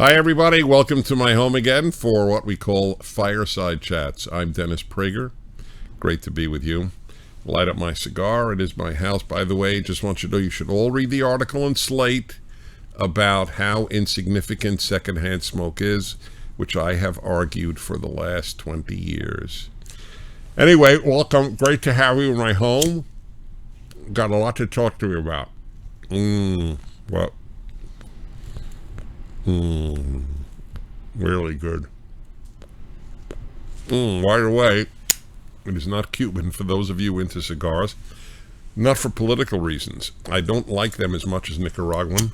Hi, everybody. Welcome to my home again for what we call Fireside Chats. I'm Dennis Prager. Great to be with you. Light up my cigar. It is my house, by the way. Just want you to know you should all read the article in Slate about how insignificant secondhand smoke is, which I have argued for the last 20 years. Anyway, welcome. Great to have you in my home. Got a lot to talk to you about. Really good. Right away, it is not Cuban for those of you into cigars. Not for political reasons. I don't like them as much as Nicaraguan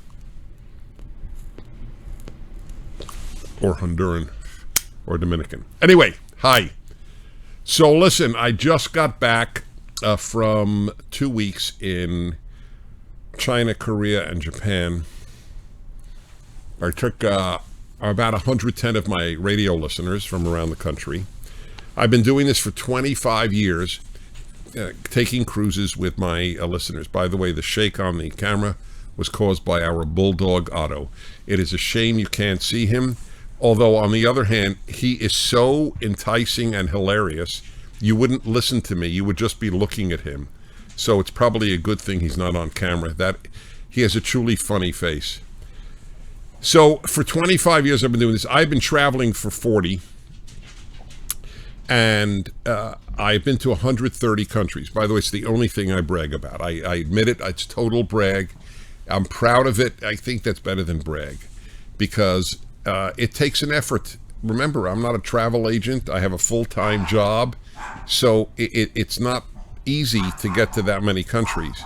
or Honduran or Dominican. Anyway, hi. So listen, I just got back from 2 weeks in China, Korea, and Japan. I took about 110 of my radio listeners from around the country. I've been doing this for 25 years, taking cruises with my listeners. By the way, the shake on the camera was caused by our bulldog, Otto. It is a shame you can't see him, although on the other hand, he is so enticing and hilarious, you wouldn't listen to me, you would just be looking at him. So it's probably a good thing he's not on camera. That he has a truly funny face. So for 25 years I've been doing this. I've been traveling for 40, and I've been to 130 countries. By the way, it's the only thing I brag about. I admit it, it's total brag. I'm proud of it. I think that's better than brag, because it takes an effort. Remember, I'm not a travel agent. I have a full-time job, so it's not easy to get to that many countries.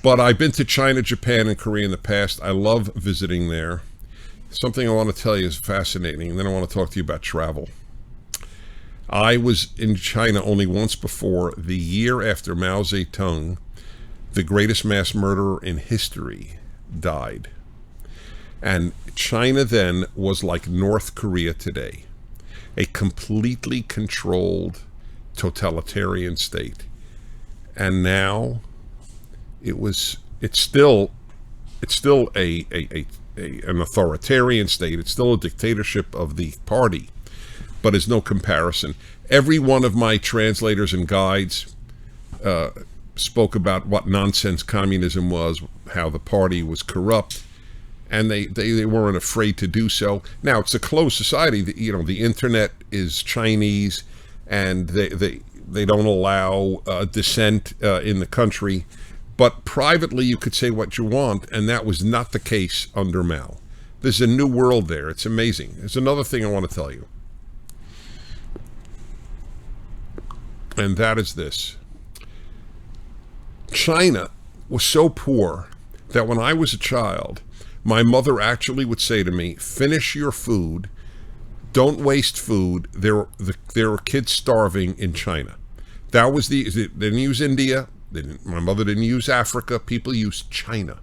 But I've been to China, Japan, and Korea in the past. I love visiting there. Something I want to tell you is fascinating, and then I want to talk to you about travel. I was in China only once before, the year after Mao Zedong, the greatest mass murderer in history, died. And China then was like North Korea today, a completely controlled totalitarian state. And now it's still an authoritarian state. It's still a dictatorship of the party, but it's no comparison. Every one of my translators and guides spoke about what nonsense communism was, how the party was corrupt, and they weren't afraid to do so. Now, it's a closed society. The internet is Chinese, and they don't allow dissent in the country. But privately, you could say what you want, and that was not the case under Mao. There's a new world there. It's amazing. There's another thing I want to tell you, and that is this. China was so poor that when I was a child, my mother actually would say to me, finish your food, don't waste food. There are kids starving in China. That was they didn't use India. My mother didn't use Africa. People used China,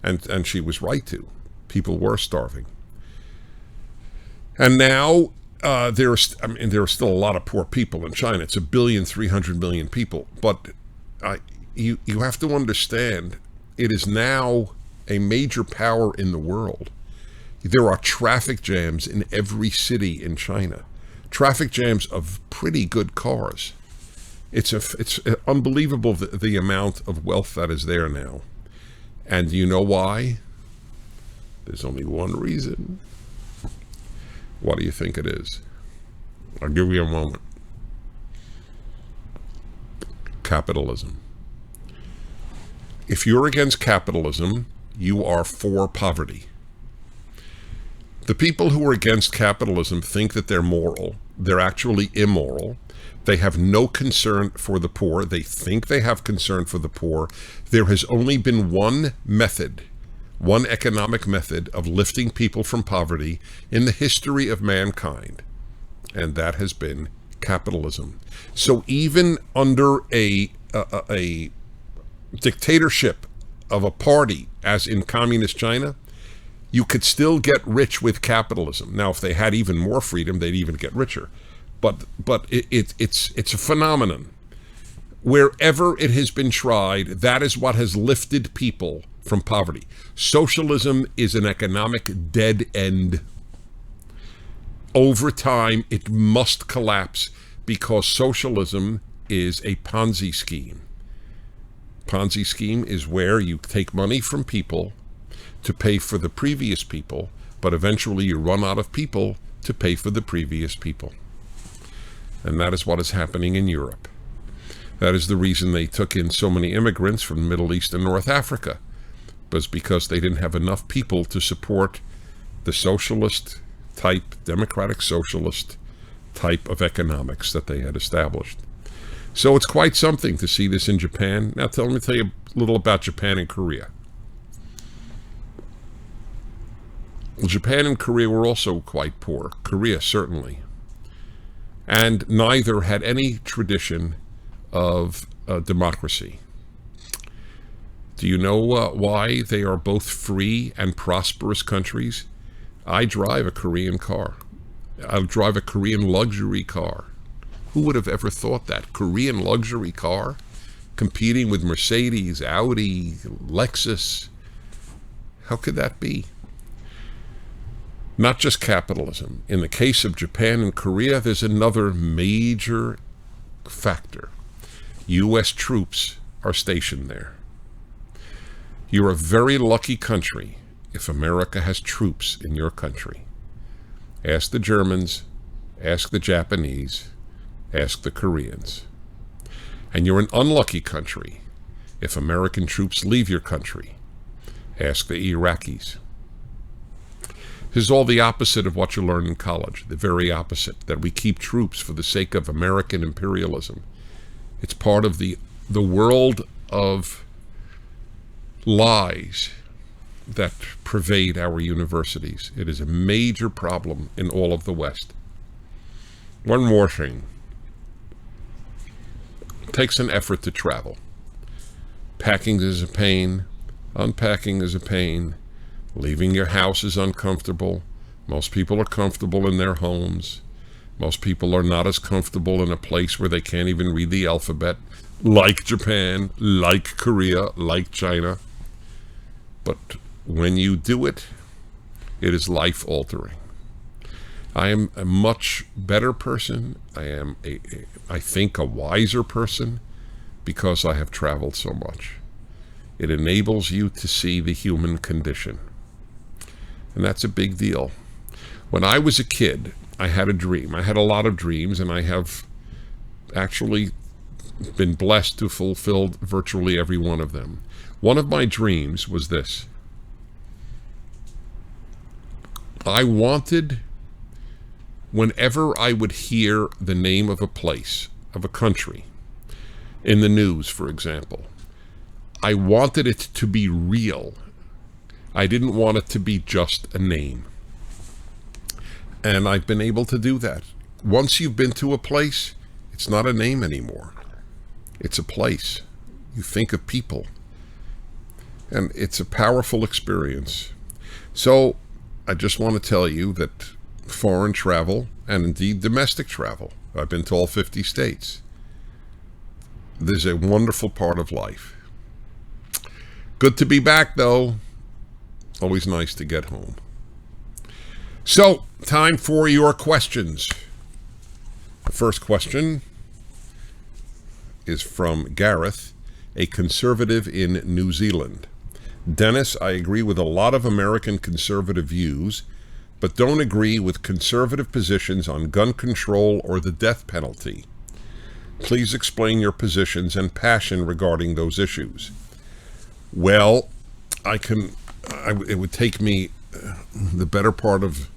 and she was right to. People were starving, and now there are still a lot of poor people in China. It's 1.3 billion people, but you have to understand, it is now a major power in the world. There are traffic jams in every city in China, traffic jams of pretty good cars. It's unbelievable the amount of wealth that is there now. And you know why? There's only one reason. What do you think it is? I'll give you a moment. Capitalism. If you're against capitalism, you are for poverty. The people who are against capitalism think that they're moral. They're actually immoral. They have no concern for the poor. They think they have concern for the poor. There has only been one method, one economic method of lifting people from poverty in the history of mankind, and that has been capitalism. So even under a dictatorship of a party, as in communist China, you could still get rich with capitalism. Now, if they had even more freedom, they'd even get richer. But it's a phenomenon. Wherever it has been tried, that is what has lifted people from poverty. Socialism is an economic dead end. Over time, it must collapse because socialism is a Ponzi scheme. Ponzi scheme is where you take money from people to pay for the previous people, but eventually you run out of people to pay for the previous people. And that is what is happening in Europe. That is the reason they took in so many immigrants from the Middle East and North Africa, was because they didn't have enough people to support the socialist type, democratic socialist type of economics that they had established. So it's quite something to see this in Japan. Now let me tell you a little about Japan and Korea. Japan and Korea were also quite poor. Korea, certainly. And neither had any tradition of democracy. Do you know why they are both free and prosperous countries? I drive a Korean car. I'll drive a Korean luxury car. Who would have ever thought that? Korean luxury car competing with Mercedes, Audi, Lexus. How could that be? Not just capitalism. In the case of Japan and Korea, there's another major factor. U.S. troops are stationed there. You're a very lucky country if America has troops in your country. Ask the Germans, ask the Japanese, ask the Koreans. And you're an unlucky country if American troops leave your country. Ask the Iraqis. This is all the opposite of what you learn in college, the very opposite, that we keep troops for the sake of American imperialism. It's part of the world of lies that pervade our universities. It is a major problem in all of the West. One more thing. It takes an effort to travel. Packing is a pain. Unpacking is a pain. Leaving your house is uncomfortable. Most people are comfortable in their homes. Most people are not as comfortable in a place where they can't even read the alphabet, like Japan, like Korea, like China. But when you do it, it is life-altering. I am a much better person. I am, I think, a wiser person because I have traveled so much. It enables you to see the human condition. And that's a big deal. When I was a kid, I had a dream. I had a lot of dreams, and I have actually been blessed to fulfill virtually every one of them. One of my dreams was this. I wanted, whenever I would hear the name of a place, of a country, in the news, for example, I wanted it to be real. I didn't want it to be just a name. And I've been able to do that. Once you've been to a place, it's not a name anymore. It's a place. You think of people. And it's a powerful experience. So I just want to tell you that foreign travel, and indeed domestic travel, I've been to all 50 states. There's a wonderful part of life. Good to be back, though. Always nice to get home. So, time for your questions. The first question is from Gareth, a conservative in New Zealand. Dennis, I agree with a lot of American conservative views, but don't agree with conservative positions on gun control or the death penalty. Please explain your positions and passion regarding those issues. Well, it would take me the better part of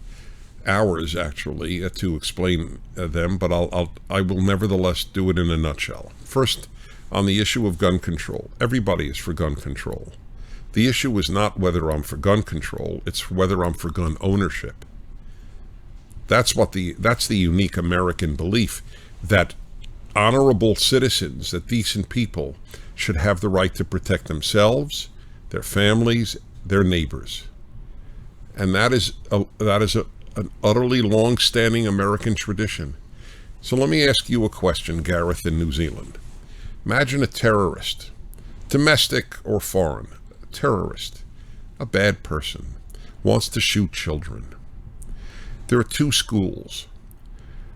hours, actually, to explain them, but I will nevertheless do it in a nutshell. First, on the issue of gun control. Everybody is for gun control. The issue is not whether I'm for gun control, it's whether I'm for gun ownership. That's the unique American belief, that honorable citizens, that decent people should have the right to protect themselves, their families, their neighbors. And that is an utterly long-standing American tradition. So let me ask you a question, Gareth in New Zealand. Imagine a terrorist, domestic or foreign, terrorist, a bad person, wants to shoot children. There are two schools.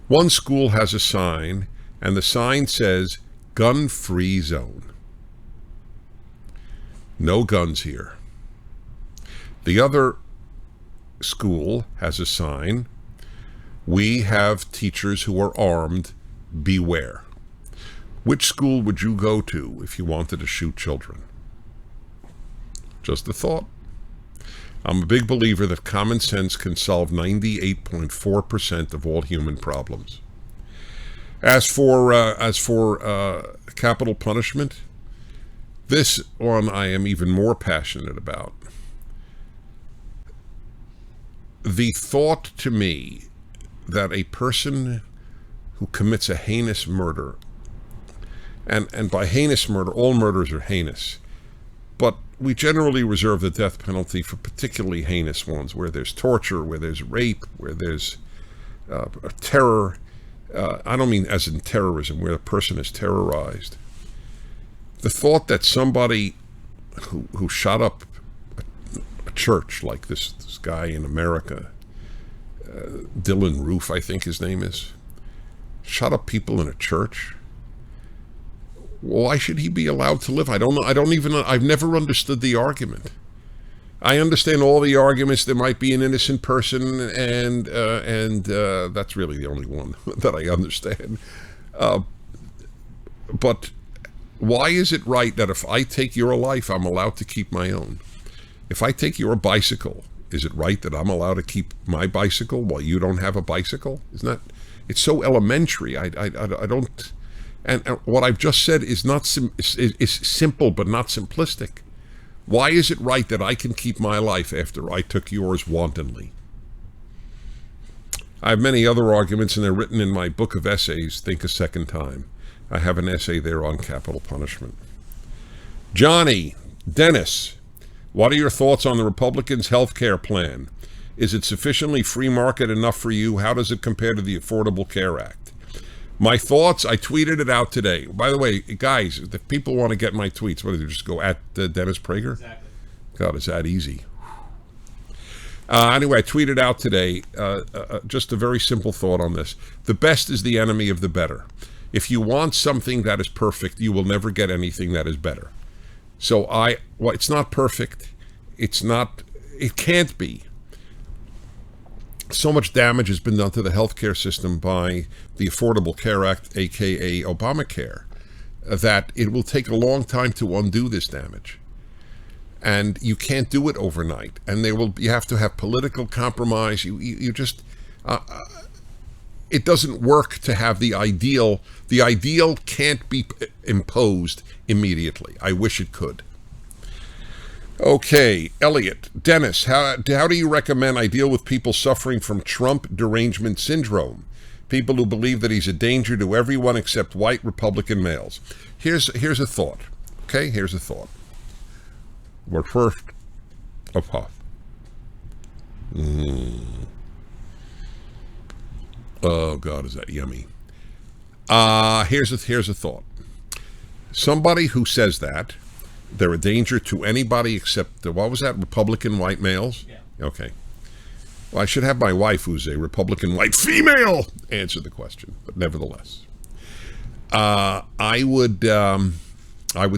One school has a sign, and the sign says, gun-free zone. No guns here. The other school has a sign, we have teachers who are armed, beware. Which school would you go to if you wanted to shoot children? Just a thought. I'm a big believer that common sense can solve 98.4% of all human problems. As for capital punishment, this one I am even more passionate about. The thought to me that a person who commits a heinous murder, and by heinous murder, all murders are heinous, but we generally reserve the death penalty for particularly heinous ones, where there's torture, where there's rape, where there's terror. I don't mean as in terrorism, where a person is terrorized. The thought that somebody who shot up a church, like this guy in America, Dylan Roof, I think his name is, shot up people in a church. Why should he be allowed to live? I don't know. I've never understood the argument. I understand all the arguments. There might be an innocent person, and that's really the only one that I understand. But why is it right that if I take your life, I'm allowed to keep my own? If I take your bicycle, is it right that I'm allowed to keep my bicycle while you don't have a bicycle? Isn't that? It's so elementary. I don't. And what I've just said is is simple but not simplistic. Why is it right that I can keep my life after I took yours wantonly? I have many other arguments, and they're written in my book of essays, Think a Second Time. I have an essay there on capital punishment. Johnny, Dennis, what are your thoughts on the Republicans' health care plan? Is it sufficiently free market enough for you? How does it compare to the Affordable Care Act? My thoughts, I tweeted it out today. By the way, guys, if people want to get my tweets, what do they just go at Dennis Prager? Exactly. God, is that easy? Anyway, I tweeted out today just a very simple thought on this. The best is the enemy of the better. If you want something that is perfect, you will never get anything that is better. So it's not perfect. It can't be. So much damage has been done to the healthcare system by the Affordable Care Act, aka Obamacare, that it will take a long time to undo this damage. And you can't do it overnight. And you have to have political compromise. You just, it doesn't work to have the ideal. The ideal can't be imposed immediately. I wish it could. Okay, Elliot, Dennis, how do you recommend I deal with people suffering from Trump derangement syndrome? People who believe that he's a danger to everyone except white Republican males. Here's a thought. Okay, here's a thought. But first, a puff. Oh God, is that yummy? Here's a thought. Somebody who says that they're a danger to anybody except, what was that, Republican white males? Yeah. Okay. Well, I should have my wife, who's a Republican white female, answer the question. But nevertheless, I would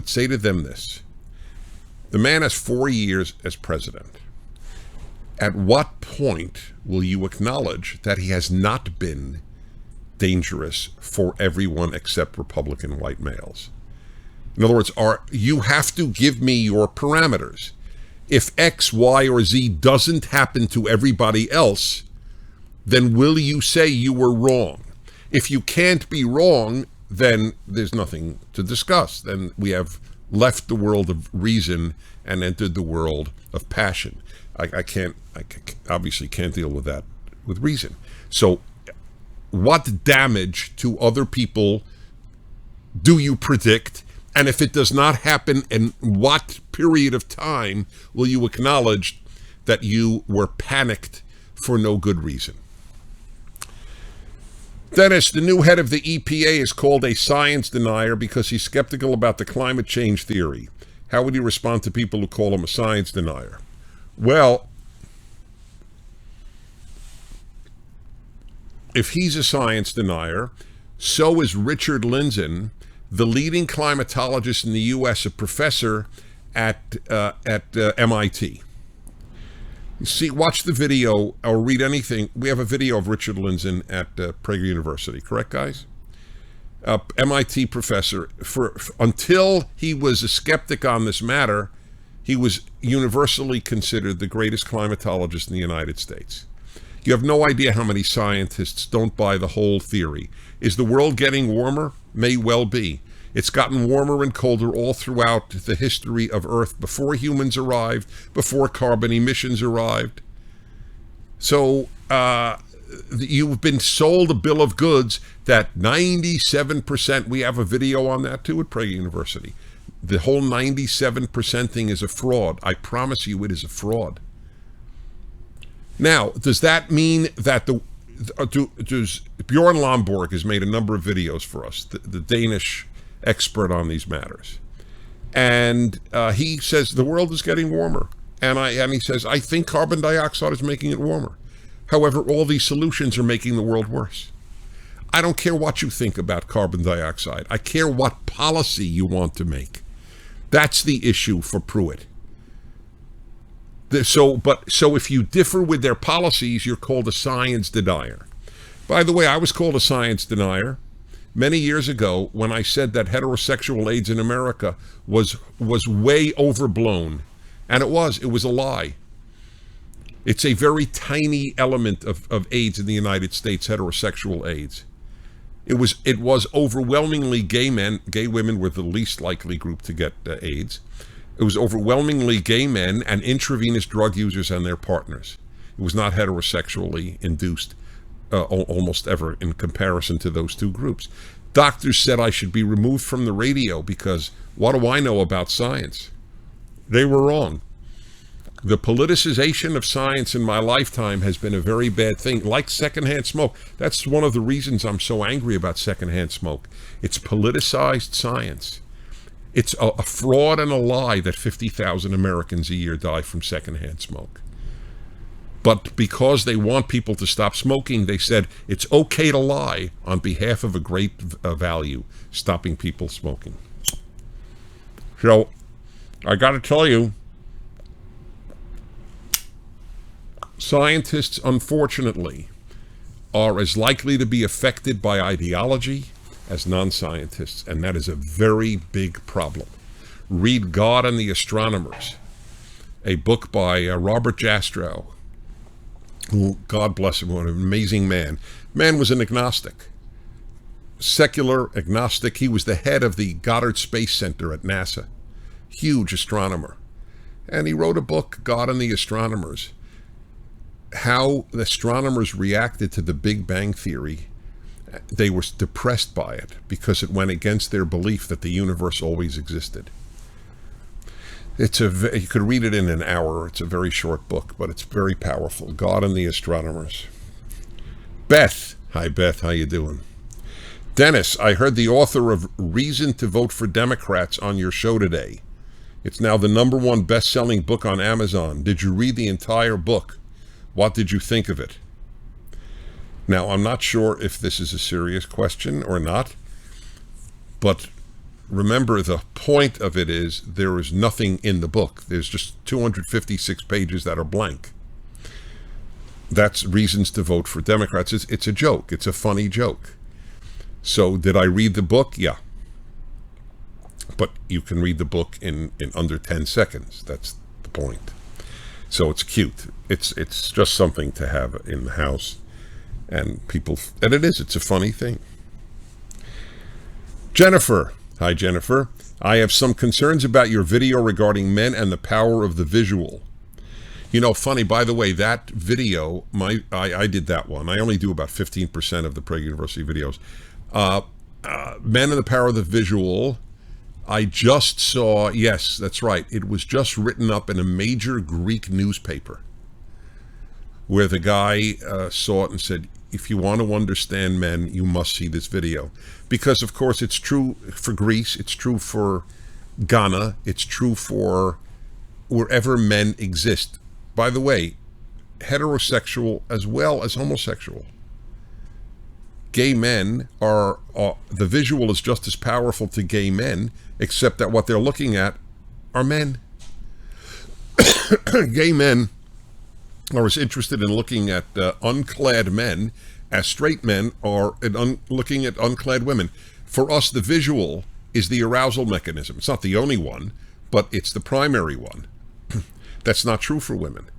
say to them this. The man has 4 years as president. At what point will you acknowledge that he has not been dangerous for everyone except Republican white males? In other words, you have to give me your parameters. If X, Y, or Z doesn't happen to everybody else, then will you say you were wrong? If you can't be wrong, then there's nothing to discuss. Then we have left the world of reason and entered the world of passion. I obviously can't deal with that with reason. So what damage to other people do you predict? And if it does not happen, in what period of time will you acknowledge that you were panicked for no good reason? Dennis, the new head of the EPA is called a science denier because he's skeptical about the climate change theory. How would he respond to people who call him a science denier? Well, if he's a science denier, so is Richard Lindzen, the leading climatologist in the U.S., a professor at MIT. You see, watch the video or read anything. We have a video of Richard Lindzen at Prager University, correct, guys? MIT professor. Until he was a skeptic on this matter, he was universally considered the greatest climatologist in the United States. You have no idea how many scientists don't buy the whole theory. Is the world getting warmer? May well be. It's gotten warmer and colder all throughout the history of Earth, before humans arrived, before carbon emissions arrived. So you've been sold a bill of goods that 97%, we have a video on that too at Prager University. The whole 97% thing is a fraud. I promise you it is a fraud. Now, does that mean that Bjorn Lomborg has made a number of videos for us, the Danish expert on these matters, and he says the world is getting warmer, and he says, I think carbon dioxide is making it warmer. However, all these solutions are making the world worse. I don't care what you think about carbon dioxide. I care what policy you want to make. That's the issue for Pruitt. So if you differ with their policies, you're called a science denier. By the way, I was called a science denier many years ago when I said that heterosexual AIDS in America was way overblown. And it was a lie. It's a very tiny element of AIDS in the United States, heterosexual AIDS. It was overwhelmingly gay men. Gay women were the least likely group to get AIDS. It was overwhelmingly gay men and intravenous drug users and their partners. It was not heterosexually induced almost ever in comparison to those two groups. Doctors said I should be removed from the radio because what do I know about science? They were wrong. The politicization of science in my lifetime has been a very bad thing, like secondhand smoke. That's one of the reasons I'm so angry about secondhand smoke. It's politicized science. It's a fraud and a lie that 50,000 Americans a year die from secondhand smoke. But because they want people to stop smoking, they said it's okay to lie on behalf of a great value, stopping people smoking. So, I got to tell you, scientists, unfortunately, are as likely to be affected by ideology as non-scientists, and that is a very big problem. Read God and the Astronomers, a book by Robert Jastrow, who, God bless him, what an amazing man. Man was an agnostic, secular agnostic. He was the head of the Goddard Space Center at NASA, huge astronomer. And he wrote a book, God and the Astronomers, how the astronomers reacted to the Big Bang Theory. They were depressed by it because it went against their belief that the universe always existed. You could read it in an hour. It's a very short book, but it's very powerful. God and the Astronomers. Beth. Hi, Beth. How you doing? Dennis, I heard the author of Reason to Vote for Democrats on your show today. It's now the #1 best-selling book on Amazon. Did you read the entire book? What did you think of it? Now, I'm not sure if this is a serious question or not, but remember, the point of it is there is nothing in the book. There's just 256 pages that are blank. That's Reasons to Vote for Democrats. It's a joke. It's a funny joke. So did I read the book? Yeah. But you can read the book in under 10 seconds. That's the point. So it's cute. It's just something to have in the house. And it's a funny thing. Jennifer. Hi, Jennifer. I have some concerns about your video regarding men and the power of the visual. You know, funny, by the way, that video, I did that one. I only do about 15% of the Prager University videos. Men and the Power of the Visual, I just saw, yes, that's right. It was just written up in a major Greek newspaper where the guy saw it and said, if you want to understand men, you must see this video. Because, of course, it's true for Greece. It's true for Ghana. It's true for wherever men exist. By the way, heterosexual as well as homosexual. Gay men are, the visual is just as powerful to gay men, except that what they're looking at are men. Gay men are as interested in looking at unclad men as straight men are looking at unclad women. For us, the visual is the arousal mechanism. It's not the only one, but it's the primary one. That's not true for women.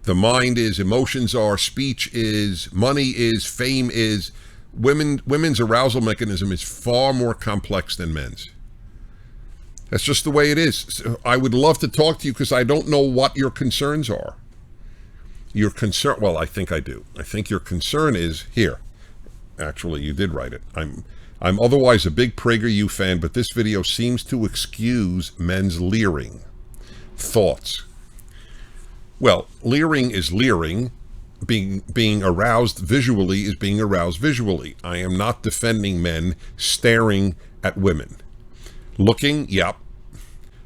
The mind is, emotions are, speech is, money is, fame is. Women's arousal mechanism is far more complex than men's. That's just the way it is. So I would love to talk to you because I don't know what your concerns are. Your concern, well, I think I do. I think your concern is here. Actually, you did write it. I'm otherwise a big PragerU fan, but this video seems to excuse men's leering. Thoughts? Well, leering is leering. Being aroused visually is being aroused visually. I am not defending men staring at women. Looking, yep.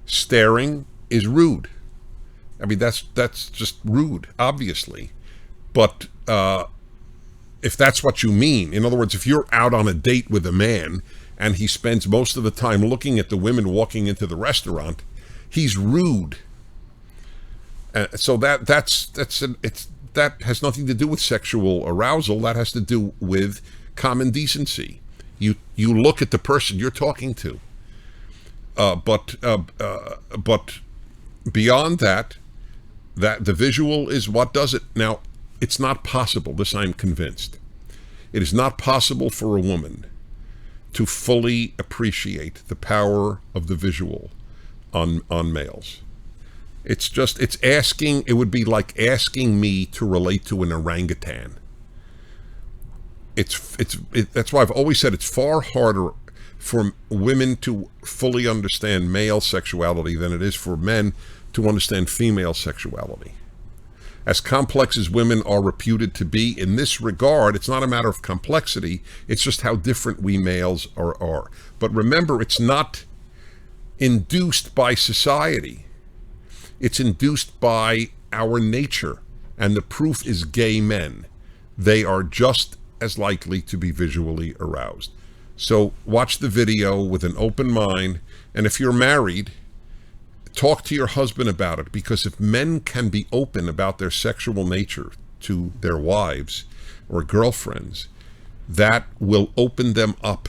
Staring is rude. I mean, that's just rude, obviously. But if that's what you mean, in other words, if you're out on a date with a man and he spends most of the time looking at the women walking into the restaurant, he's rude. So that has nothing to do with sexual arousal. That has to do with common decency. You look at the person you're talking to. But beyond that the visual is what does it. Now, it's not possible, this I'm convinced. It is not possible for a woman to fully appreciate the power of the visual on males. It would be like asking me to relate to an orangutan. That's why I've always said it's far harder for women to fully understand male sexuality than it is for men to understand female sexuality. As complex as women are reputed to be in this regard, it's not a matter of complexity, it's just how different we males are. But remember, it's not induced by society. It's induced by our nature, and the proof is gay men. They are just as likely to be visually aroused. So watch the video with an open mind, and if you're married, talk to your husband about it, because if men can be open about their sexual nature to their wives or girlfriends, that will open them up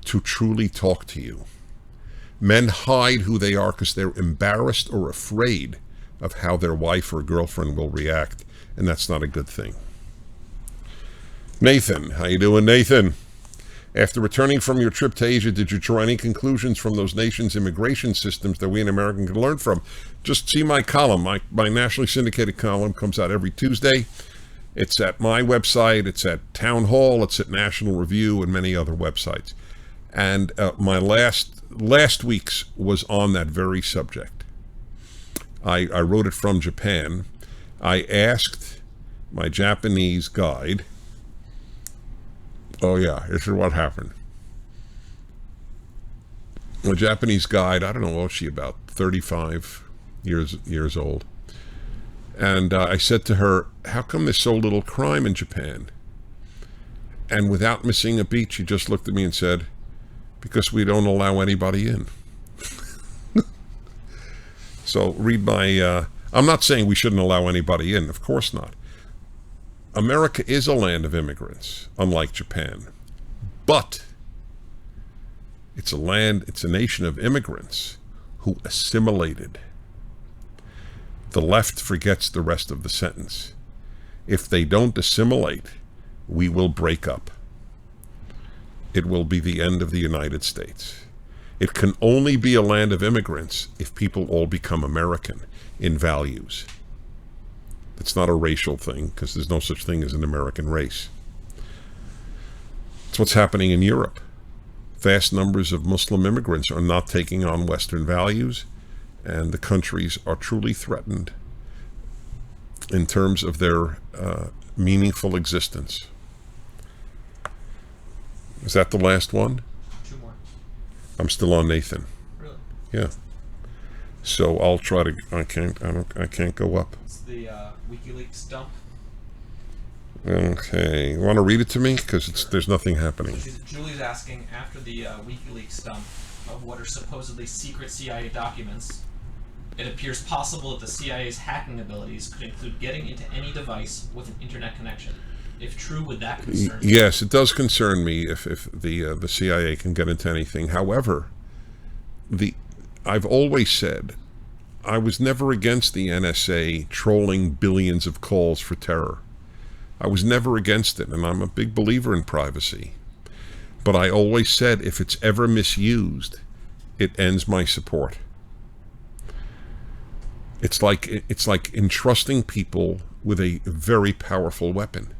to truly talk to you. Men hide who they are because they're embarrassed or afraid of how their wife or girlfriend will react, and that's not a good thing. Nathan, how you doing, Nathan? After returning from your trip to Asia, did you draw any conclusions from those nations' immigration systems that we in America can learn from? Just see my column. My nationally syndicated column comes out every Tuesday. It's at my website, it's at Town Hall, it's at National Review, and many other websites. And my last week's was on that very subject. I wrote it from Japan. I asked my Japanese guide, oh yeah, this is what happened. A Japanese guide, I don't know, was she about 35 years old? And I said to her, how come there's so little crime in Japan? And without missing a beat, she just looked at me and said, because we don't allow anybody in. So read my, I'm not saying we shouldn't allow anybody in, of course not. America is a land of immigrants, unlike Japan. But it's a nation of immigrants who assimilated. The left forgets the rest of the sentence. If they don't assimilate, we will break up. It will be the end of the United States. It can only be a land of immigrants if people all become American in values. It's not a racial thing, because there's no such thing as an American race. It's what's happening in Europe. Vast numbers of Muslim immigrants are not taking on Western values, and the countries are truly threatened in terms of their meaningful existence. Is that the last one? 2 more. I'm still on Nathan. Really? Yeah. So I'll try to. I can't go up. It's the WikiLeaks dump. Okay. You want to read it to me? Because there's nothing happening. So Julie's asking, after the WikiLeaks dump of what are supposedly secret CIA documents, it appears possible that the CIA's hacking abilities could include getting into any device with an internet connection. If true, would that concern you? Yes, it does concern me if the CIA can get into anything. However, I've always said I was never against the NSA trolling billions of calls for terror. I was never against it, and I'm a big believer in privacy. But I always said if it's ever misused, it ends my support. It's like entrusting people with a very powerful weapon.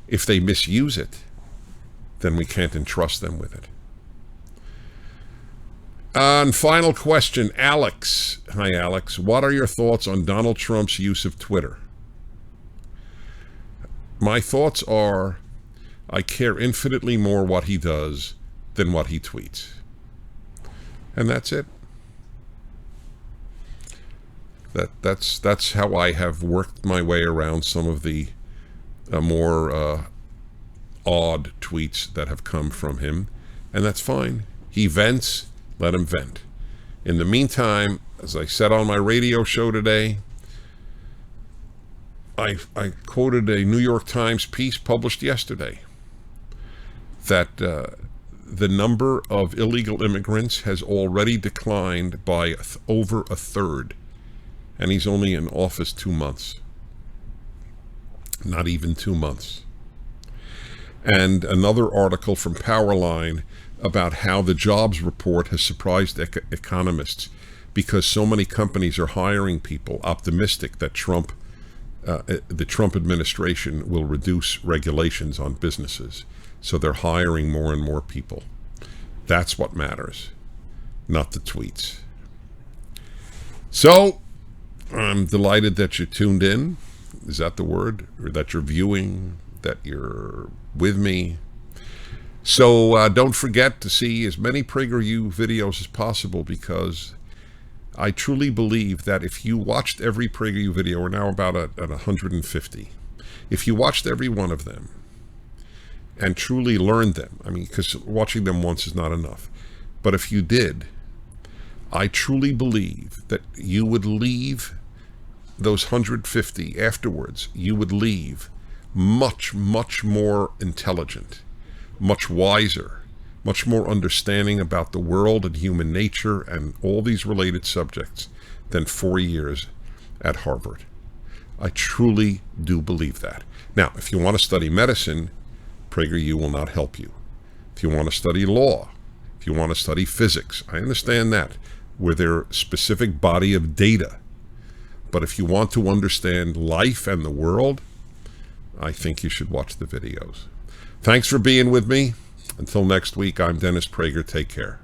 If they misuse it, then we can't entrust them with it. And final question, Alex. Hi, Alex. What are your thoughts on Donald Trump's use of Twitter? My thoughts are, I care infinitely more what he does than what he tweets. And that's it. That's how I have worked my way around some of the more odd tweets that have come from him, and that's fine. He vents, let him vent. In the meantime, as I said on my radio show today, I quoted a New York Times piece published yesterday that the number of illegal immigrants has already declined by over a third, and he's only in office 2 months. Not even 2 months. And another article from Powerline about how the jobs report has surprised economists because so many companies are hiring people, optimistic that the Trump administration will reduce regulations on businesses. So they're hiring more and more people. That's what matters, not the tweets. So I'm delighted that you tuned in. Is that the word? Or that you're viewing, that you're with me. So don't forget to see as many PragerU videos as possible, because I truly believe that if you watched every PragerU video, we're now about at 150. If you watched every one of them and truly learned them, I mean, because watching them once is not enough, but if you did, I truly believe that you would leave those 150 afterwards, you would leave much, much more intelligent, much wiser, much more understanding about the world and human nature and all these related subjects than 4 years at Harvard. I truly do believe that. Now, if you want to study medicine, PragerU will not help you. If you want to study law, if you want to study physics, I understand that, with their specific body of data. But if you want to understand life and the world, I think you should watch the videos. Thanks for being with me. Until next week, I'm Dennis Prager. Take care.